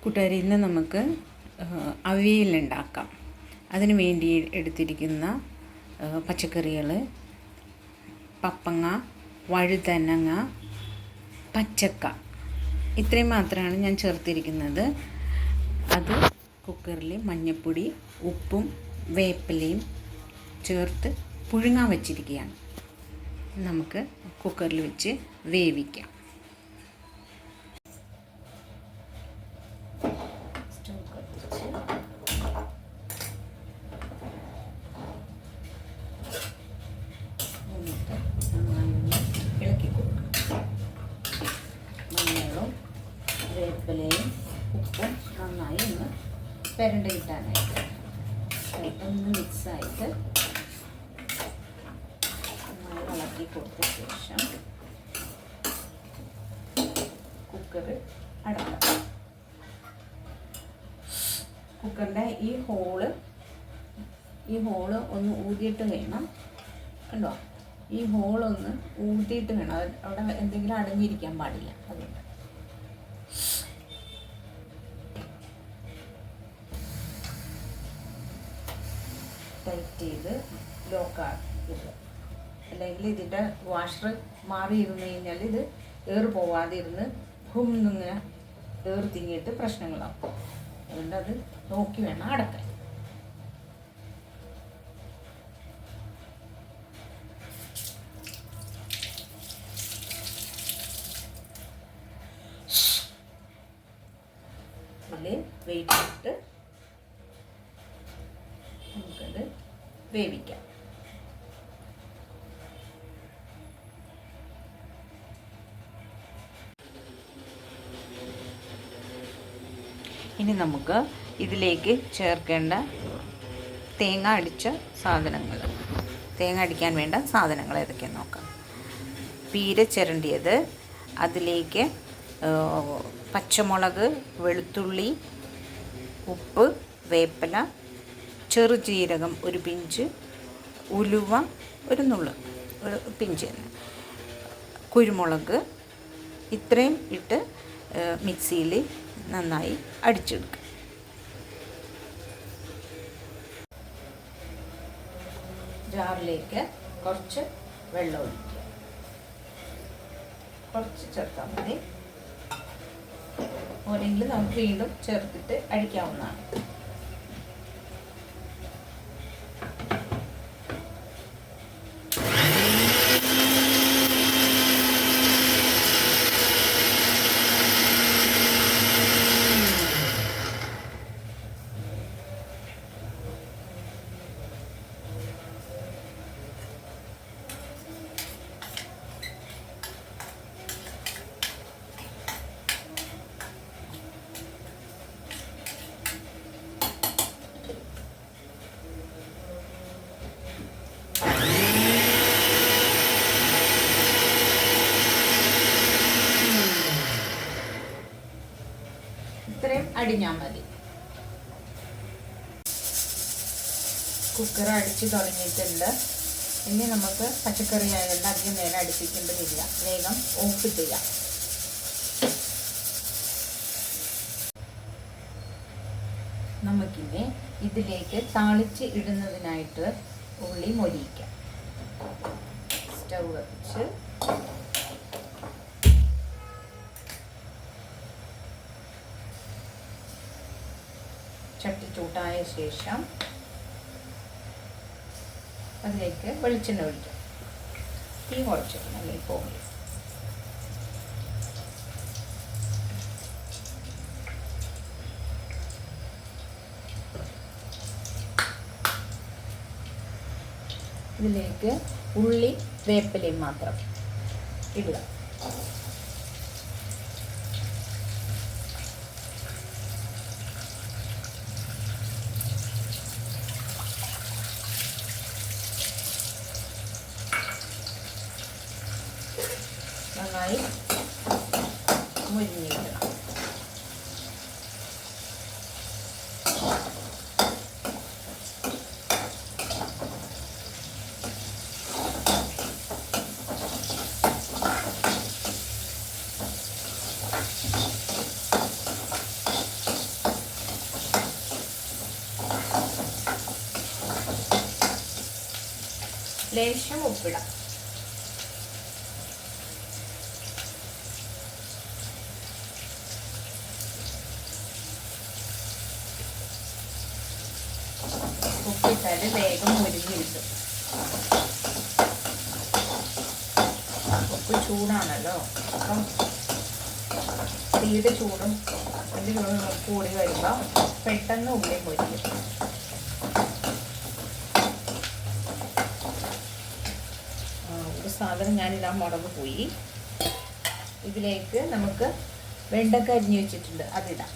കൂട്ടുകാരി, ഇന്ന് നമുക്ക് അവിയലുണ്ടാക്കാം. അതിന് വേണ്ടി എടുത്തിരിക്കുന്ന പച്ചക്കറികൾ പപ്പങ്ങ, വഴുതനങ്ങ, പച്ചക്ക, ഇത്രയും മാത്രമാണ് ഞാൻ ചേർത്തിരിക്കുന്നത്. അത് കുക്കറിൽ മഞ്ഞൾപ്പൊടി, ഉപ്പും വേപ്പിലയും ചേർത്ത് പുഴുങ്ങാൻ വച്ചിരിക്കുകയാണ്. നമുക്ക് കുക്കറിൽ വെച്ച് വേവിക്കാം. ഇളക്കി കൊടുക്കുക. മഞ്ഞളും വേപ്പിലയും ഉപ്പും നന്നായി ഒന്ന് പെരണ്ട് കിട്ടാനായിട്ട് ഒന്ന് മിക്സായിട്ട് നന്നായി ഇളക്കി കൊടുത്ത ശേഷം കുക്കർ അടക്കാം. കുക്കറിൻ്റെ ഈ ഹോള് ഒന്ന് ഊതിയിട്ട് വേണം. കണ്ടോ, ഈ ഹോളൊന്ന് ഊതിയിട്ട് വേണം. അവിടെ എന്തെങ്കിലും അടങ്ങിയിരിക്കാൻ പാടില്ല. അതുകൊണ്ട് ടൈറ്റ് ചെയ്ത് ലോക്കാക്കിയത്. അല്ലെങ്കിൽ ഇതിൻ്റെ വാഷർ മാറിയിരുന്നു കഴിഞ്ഞാൽ ഇത് ഏറ് പോവാതെ ഇരുന്ന് എന്നിങ്ങനെ ഏറ് തിങ്ങിയിട്ട് പ്രശ്നങ്ങളാവും. അതുകൊണ്ട് അത് നോക്കി വേണം അടക്കാൻ. വെയിറ്റ് ഇട്ട് നമുക്കത് വേവിക്കാം. ഇനി നമുക്ക് ഇതിലേക്ക് ചേർക്കേണ്ട തേങ്ങ അടിച്ച സാധനങ്ങൾ, തേങ്ങ അടിക്കാൻ വേണ്ട സാധനങ്ങൾ ഏതൊക്കെയെന്ന് നോക്കാം. പീര ചിരണ്ടിയത്, അതിലേക്ക് പച്ചമുളക്, വെളുത്തുള്ളി, ഉപ്പ്, വേപ്പില, ചെറുജീരകം ഒരു പിഞ്ച്, ഉലുവ ഒരു നുള്ള്, ഒരു പിഞ്ച്, കുരുമുളക്, ഇത്രയും ഇട്ട് മിക്സിയിൽ നന്നായി അടിച്ചെടുക്കുക. ജാറിലേക്ക് കുറച്ച് വെള്ളം ഒഴിക്കുക. കുറച്ച് ചേർത്താൽ മതി. ഒരെങ്കിലും നമുക്ക് വീണ്ടും ചേർത്തിട്ട് അടിക്കാവുന്നതാണ്. ഇത്രയും അടിഞ്ഞാൽ മതി. കുക്കർ അടിച്ച് തുടങ്ങിയിട്ടുണ്ട്. ഇനി നമുക്ക് പച്ചക്കറി ആയതുകൊണ്ട് അധികം നേരം അടുപ്പിക്കേണ്ടതില്ല. വേഗം ഓഫ് ചെയ്യാം. നമുക്കിനി ഇതിലേക്ക് താളിച്ച് ഇടുന്നതിനായിട്ട് ഉള്ളി മൊരിയിക്കാം. സ്റ്റൗ വെച്ച് ചട്ടി ചൂടായ ശേഷം അതിലേക്ക് വെളിച്ചെണ്ണ ഒഴിക്കാം. തീ കുറച്ചിടണം, അല്ലെങ്കിൽ പോകില്ല. ഇതിലേക്ക് ഉള്ളി വേപ്പിലയും മാത്രം ഇടുക. നന്നായി മുരിഞ്ഞിടണം. ലേശം ഉപ്പിടാം. ഉപ്പിട്ടാൽ വേഗം മുരിഞ്ഞ് കിട്ടും. ഉപ്പ് ചൂടാണല്ലോ, അപ്പം തീയുടെ ചൂടും അതിൻ്റെ ചൂടും കൂടി വരുമ്പോൾ പെട്ടെന്ന് ഉള്ളി പൊരിക്കും. ഒരു സാധനം ഞാനിടാൻ മറന്നു പോയി. ഇതിലേക്ക് നമുക്ക് വെണ്ടക്ക അരിഞ്ഞ് വെച്ചിട്ടുണ്ട്, അതിടാം.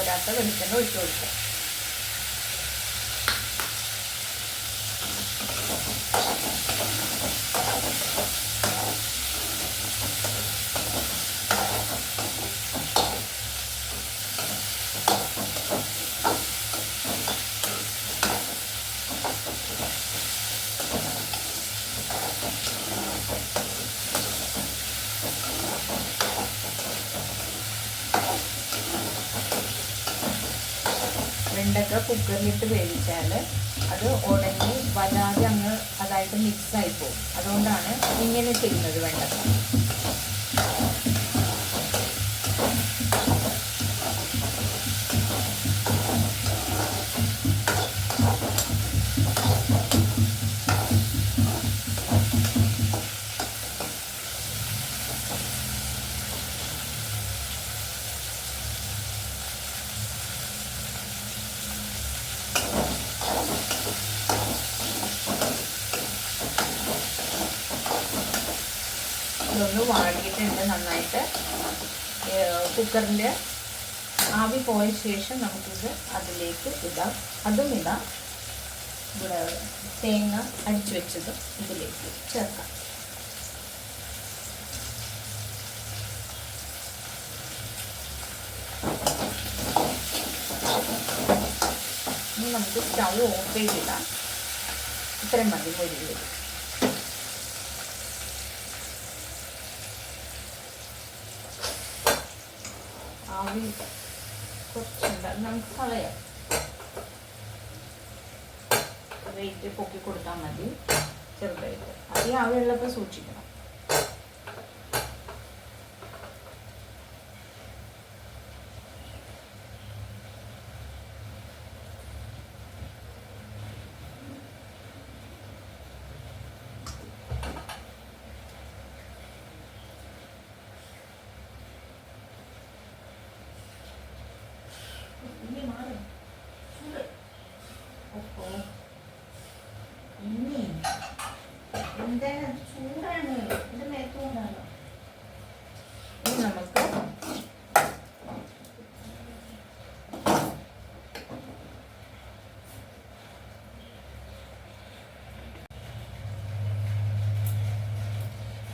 ഒരാത്ത വെളിച്ചെണ്ണ ഒഴിച്ചു കൊടുക്കാം. വെണ്ടക്ക കുക്കറിലിട്ട് വേവിച്ചാൽ അത് ഉടനെ വല്ലാതെ അങ്ങ് അതായിട്ട് മിക്സായി പോകും. അതുകൊണ്ടാണ് ഇങ്ങനെ ചെയ്യുന്നത്. വെണ്ടക്ക ഇതൊന്ന് വാടിയിട്ടുണ്ട് നന്നായിട്ട്. കുക്കറിൻ്റെ ആവി പോയ ശേഷം നമുക്കിത് അതിലേക്ക് ഇടാം. അതും ഇടാം. ഇവിടെ തേങ്ങ അടിച്ചു വെച്ചതും ഇതിലേക്ക് ചേർക്കാം. ഇനി നമുക്ക് സ്റ്റൗ ഓഫ് ചെയ്തിടാം. ഇത്രയും മതി മൊരിഞ്ഞ്. ആവി കുറച്ചുണ്ട്, നമുക്ക് കളയാം. വെയിറ്റ് പൊക്കി കൊടുത്താൽ മതി ചെറുതായിട്ട്. അത് ആവിയുള്ളപ്പോൾ സൂക്ഷിക്കണം. ചൂടാണ്, ഇത് മേത്തോണ്ടാണ്. ഇനി നമുക്ക്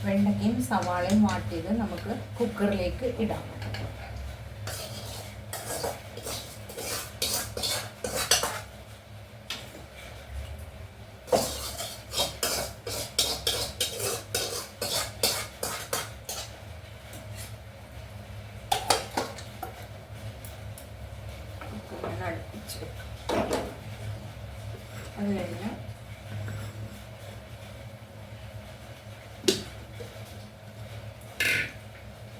വെണ്ടയ്ക്കയും സവാളയും വാട്ടിയത് നമുക്ക് കുക്കറിലേക്ക് ഇടാം. അടുപ്പിച്ച് അത് കഴിഞ്ഞ്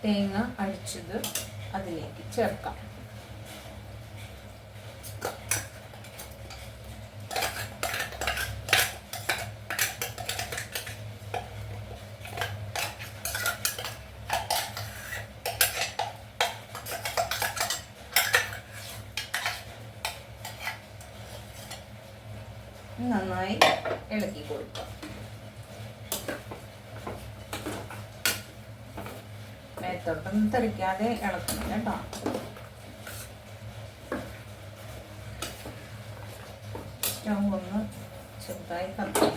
തേങ്ങ അടിച്ചത് അതിലേക്ക് ചേർക്കാം. നന്നായി ഇളക്കി കൊടുക്കുക. മേത്തോട്ടൊന്നും തെറിക്കാതെ ഇളക്കണം കേട്ടോ. സ്റ്റൗ ഒന്ന് ചെറുതായി കത്തി.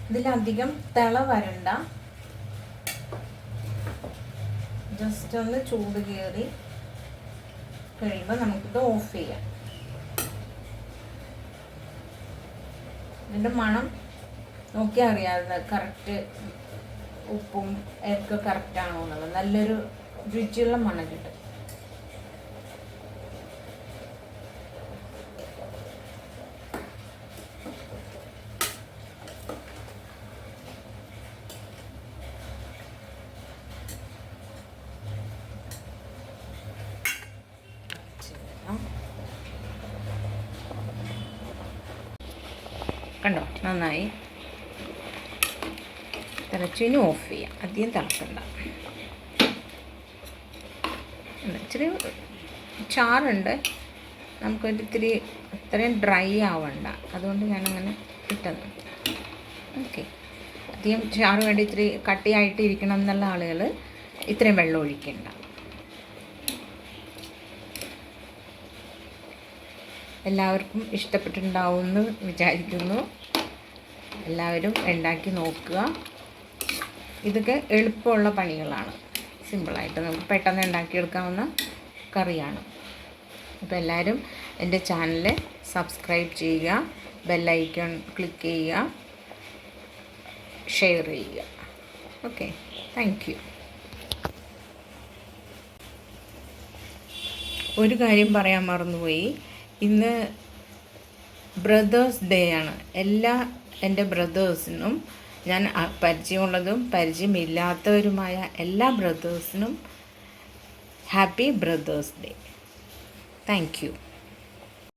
ഇതിലധികം തിള വരണ്ട, ജസ്റ്റ് ഒന്ന് ചൂട് കയറി കഴിയുമ്പോൾ നമുക്കിത് ഓഫ് ചെയ്യാം. ഇതിൻ്റെ മണം നോക്കി അറിയാവുന്ന കറക്റ്റ് ഉപ്പും ഒക്കെ കറക്റ്റാണോ എന്നുള്ളത്. നല്ലൊരു രുചിയുള്ള മണം കിട്ടും. കണ്ടോ, നന്നായി തിളച്ചിന് ഓഫ് ചെയ്യാം. അധികം തിളക്കണ്ട. ഇച്ചിരി ചാറുണ്ട്, നമുക്കൊരിത്തിരി അത്രയും ഡ്രൈ ആവണ്ട, അതുകൊണ്ട് ഞാനങ്ങനെ ഇട്ടത്. ഓക്കെ, അധികം ചാറ് വേണ്ടി ഇത്തിരി കട്ടിയായിട്ട് ഇരിക്കണം എന്നുള്ള ആളുകൾ ഇത്രയും വെള്ളം ഒഴിക്കണ്ട. എല്ലാവർക്കും ഇഷ്ടപ്പെട്ടിട്ടുണ്ടാവുമെന്ന് വിചാരിക്കുന്നു. എല്ലാവരും ഉണ്ടാക്കി നോക്കുക. ഇതൊക്കെ എളുപ്പമുള്ള പണികളാണ്, സിമ്പിളായിട്ട് നമുക്ക് പെട്ടെന്ന് ഉണ്ടാക്കിയെടുക്കാവുന്ന കറിയാണ്. അപ്പോൾ എല്ലാവരും എൻ്റെ ചാനൽ സബ്സ്ക്രൈബ് ചെയ്യുക, ബെല്ലൈക്കൺ ക്ലിക്ക് ചെയ്യുക, ഷെയർ ചെയ്യുക. Okay, thank you. ഒരു കാര്യം പറയാൻ മറന്നുപോയി. ഇന്ന് ബ്രദേഴ്സ് ഡേ ആണ്. എല്ലാ എൻ്റെ ബ്രദേഴ്സിനും, ഞാൻ പരിചയമുള്ളതും പരിചയമില്ലാത്തവരുമായ എല്ലാ ബ്രദേഴ്സിനും happy brothers day. Thank U.